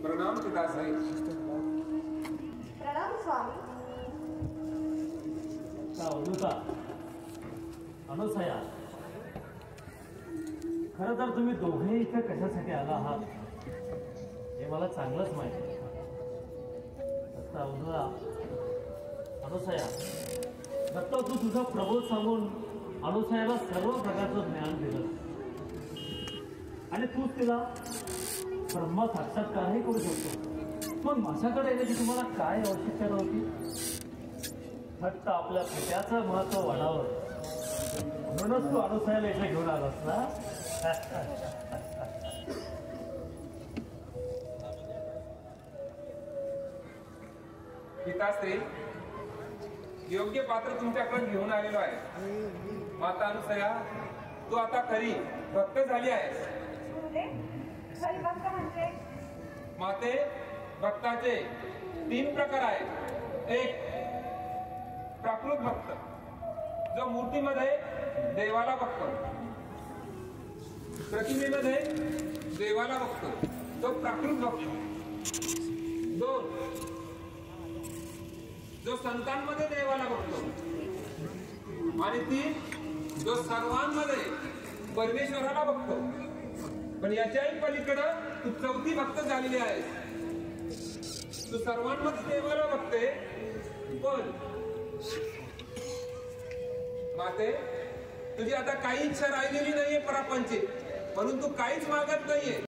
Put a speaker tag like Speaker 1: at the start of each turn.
Speaker 1: प्रणाम पिताश्री।
Speaker 2: प्रणाम स्वामी।
Speaker 3: अमृता, अनुसया, खरं तर तुम्ही दोघेही इथे कशासाठी आला आहात हे मला चांगलंच माहिती आहे। अमृता, अनुसया, दत्ता तू तुझा प्रबोध सांगून अनुसयाला सर्व प्रकारचं ज्ञान दिलं आणि तूच तिला ब्रह्म साक्षात्कारही करू शकतो। मग माझ्याकडे येण्याची तुम्हाला काय आवश्यकता नव्हती? फक्त आपल्या पित्याचं महत्व वाढावं म्हणूनच तू अनुसयाला इथे घेऊन आलास ना?
Speaker 1: पिताश्री, योग्य पात्र तुमच्याकडे घेऊन आलेलो आहे। माता अनुसया, तू आता खरी भक्त झाली आहेस।
Speaker 2: खरी भक्त म्हणजे?
Speaker 1: माते, भक्ताचे 3 प्रकार आहेत। एक, प्राकृत भक्त, जो मूर्तीमध्ये देवाला बघतो, प्रतिमेमध्ये देवाला बघतो, तो प्राकृत भक्त। 2, जो संतांमध्ये देवाला बघतो, आणि 3, जो सर्वांमध्ये परमेश्वराला बघतो। पण याच्याही पलीकडं तू 4थी भक्त झालेली आहेस। तू सर्वांमध्ये देवाला बघते, पण माते, तुझी आता काही इच्छा राहिलेली नाहीये प्रपंचित, म्हणून तू काहीच मागत नाहीये।